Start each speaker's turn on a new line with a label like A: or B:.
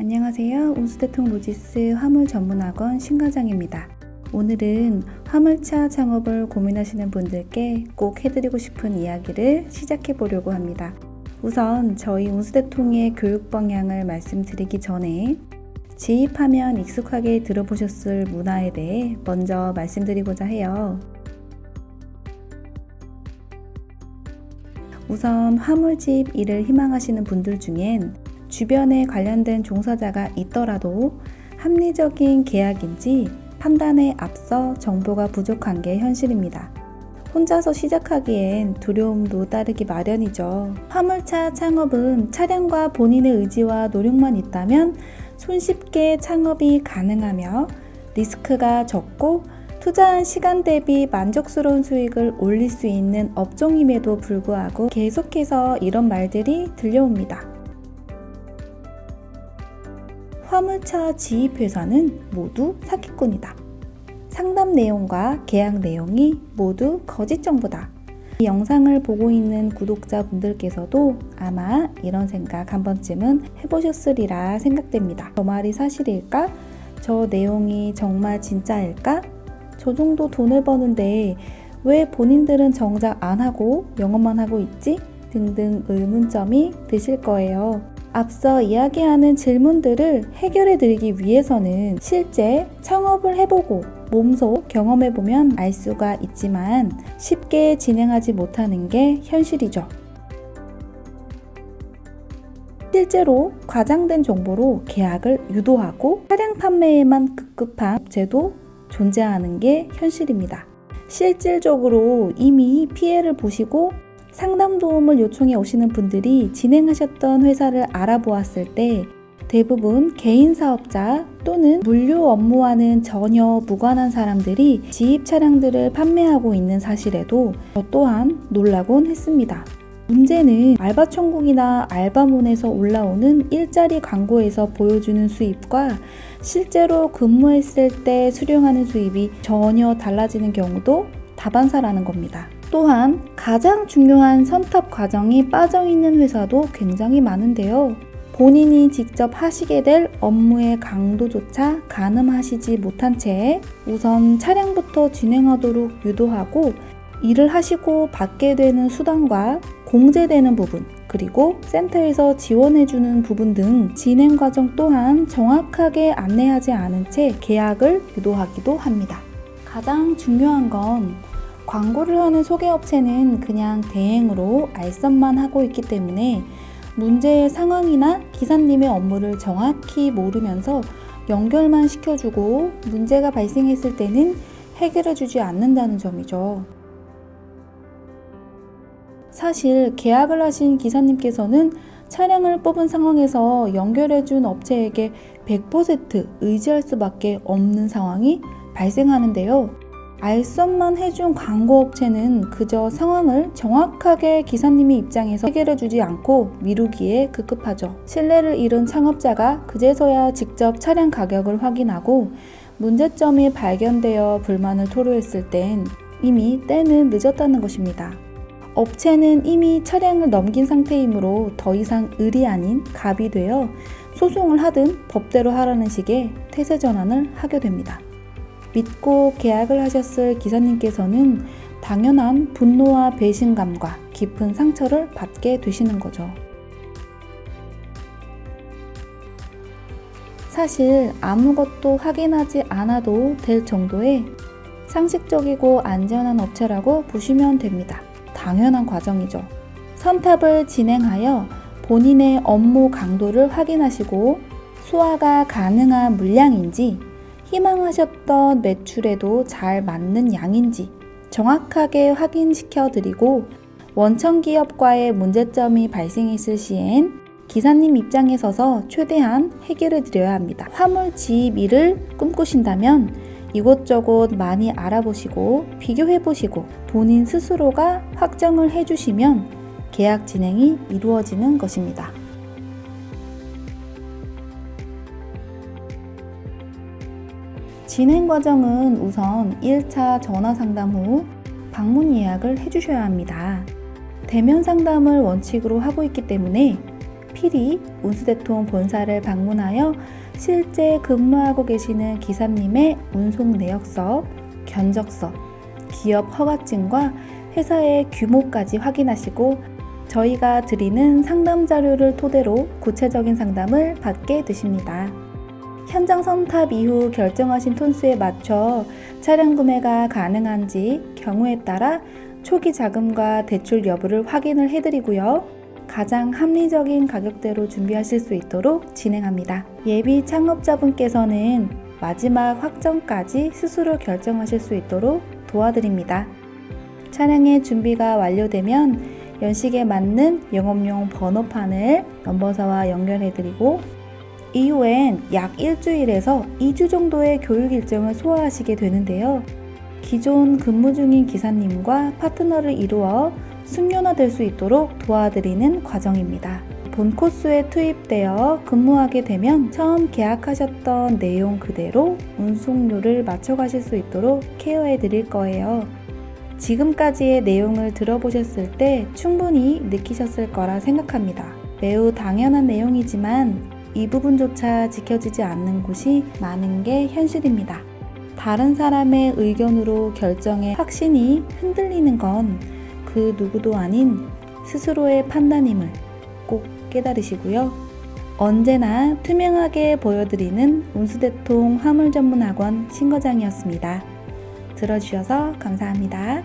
A: 안녕하세요. 운수대통 로지스 화물전문학원 신과장입니다. 오늘은 화물차 창업을 고민하시는 분들께 꼭 해드리고 싶은 이야기를 시작해 보려고 합니다. 우선 저희 운수대통의 교육 방향을 말씀드리기 전에 지입하면 익숙하게 들어보셨을 문화에 대해 먼저 말씀드리고자 해요. 우선 화물집 일을 희망하시는 분들 중엔 주변에 관련된 종사자가 있더라도 합리적인 계약인지 판단에 앞서 정보가 부족한 게 현실입니다. 혼자서 시작하기엔 두려움도 따르기 마련이죠. 화물차 창업은 차량과 본인의 의지와 노력만 있다면 손쉽게 창업이 가능하며 리스크가 적고 투자한 시간 대비 만족스러운 수익을 올릴 수 있는 업종임에도 불구하고 계속해서 이런 말들이 들려옵니다. 화물차 지입회사는 모두 사기꾼이다. 상담 내용과 계약 내용이 모두 거짓 정보다. 이 영상을 보고 있는 구독자분들께서도 아마 이런 생각 한 번쯤은 해보셨으리라 생각됩니다. 저 말이 사실일까? 저 내용이 정말 진짜일까? 저 정도 돈을 버는데 왜 본인들은 정작 안 하고 영업만 하고 있지? 등등 의문점이 드실 거예요. 앞서 이야기하는 질문들을 해결해 드리기 위해서는 실제 창업을 해보고 몸소 경험해보면 알 수가 있지만 쉽게 진행하지 못하는 게 현실이죠. 실제로 과장된 정보로 계약을 유도하고 차량 판매에만 급급한 업체도 존재하는 게 현실입니다. 실질적으로 이미 피해를 보시고 상담 도움을 요청해 오시는 분들이 진행하셨던 회사를 알아보았을 때 대부분 개인 사업자 또는 물류 업무와는 전혀 무관한 사람들이 지입 차량들을 판매하고 있는 사실에도 저 또한 놀라곤 했습니다. 문제는 알바천국이나 알바몬에서 올라오는 일자리 광고에서 보여주는 수입과 실제로 근무했을 때 수령하는 수입이 전혀 달라지는 경우도 다반사라는 겁니다. 또한 가장 중요한 선탑 과정이 빠져있는 회사도 굉장히 많은데요. 본인이 직접 하시게 될 업무의 강도조차 가늠하시지 못한 채 우선 차량부터 진행하도록 유도하고 일을 하시고 받게 되는 수당과 공제되는 부분, 그리고 센터에서 지원해주는 부분 등 진행 과정 또한 정확하게 안내하지 않은 채 계약을 유도하기도 합니다. 가장 중요한 건 광고를 하는 소개업체는 그냥 대행으로 알선만 하고 있기 때문에 문제의 상황이나 기사님의 업무를 정확히 모르면서 연결만 시켜주고 문제가 발생했을 때는 해결해주지 않는다는 점이죠. 사실 계약을 하신 기사님께서는 차량을 뽑은 상황에서 연결해준 업체에게 100% 의지할 수밖에 없는 상황이 발생하는데요. 알선만 해준 광고업체는 그저 상황을 정확하게 기사님의 입장에서 해결해주지 않고 미루기에 급급하죠. 신뢰를 잃은 창업자가 그제서야 직접 차량 가격을 확인하고 문제점이 발견되어 불만을 토로했을 땐 이미 때는 늦었다는 것입니다. 업체는 이미 차량을 넘긴 상태이므로 더 이상 을이 아닌 갑이 되어 소송을 하든 법대로 하라는 식의 태세 전환을 하게 됩니다. 믿고 계약을 하셨을 기사님께서는 당연한 분노와 배신감과 깊은 상처를 받게 되시는 거죠. 사실 아무것도 확인하지 않아도 될 정도의 상식적이고 안전한 업체라고 보시면 됩니다. 당연한 과정이죠. 선탑을 진행하여 본인의 업무 강도를 확인하시고 소화가 가능한 물량인지 희망하셨던 매출에도 잘 맞는 양인지 정확하게 확인시켜 드리고 원청 기업과의 문제점이 발생했을 시엔 기사님 입장에 서서 최대한 해결해 드려야 합니다. 화물 지입 일을 꿈꾸신다면 이곳저곳 많이 알아보시고 비교해 보시고 본인 스스로가 확정을 해주시면 계약 진행이 이루어지는 것입니다. 진행 과정은 우선 1차 전화 상담 후 방문 예약을 해주셔야 합니다. 대면 상담을 원칙으로 하고 있기 때문에 필히 운수대통 본사를 방문하여 실제 근무하고 계시는 기사님의 운송 내역서, 견적서, 기업 허가증과 회사의 규모까지 확인하시고 저희가 드리는 상담 자료를 토대로 구체적인 상담을 받게 되십니다. 현장 선탑 이후 결정하신 톤수에 맞춰 차량 구매가 가능한지 경우에 따라 초기 자금과 대출 여부를 확인을 해드리고요. 가장 합리적인 가격대로 준비하실 수 있도록 진행합니다. 예비 창업자분께서는 마지막 확정까지 스스로 결정하실 수 있도록 도와드립니다. 차량의 준비가 완료되면 연식에 맞는 영업용 번호판을 넘버사와 연결해드리고 이후엔 약 일주일에서 2주 정도의 교육 일정을 소화하시게 되는데요. 기존 근무 중인 기사님과 파트너를 이루어 숙련화될 수 있도록 도와드리는 과정입니다. 본 코스에 투입되어 근무하게 되면 처음 계약하셨던 내용 그대로 운송료를 맞춰가실 수 있도록 케어해 드릴 거예요. 지금까지의 내용을 들어보셨을 때 충분히 느끼셨을 거라 생각합니다. 매우 당연한 내용이지만 이 부분조차 지켜지지 않는 곳이 많은 게 현실입니다. 다른 사람의 의견으로 결정의 확신이 흔들리는 건 그 누구도 아닌 스스로의 판단임을 꼭 깨달으시고요. 언제나 투명하게 보여드리는 운수대통 화물전문학원 신과장이었습니다. 들어주셔서 감사합니다.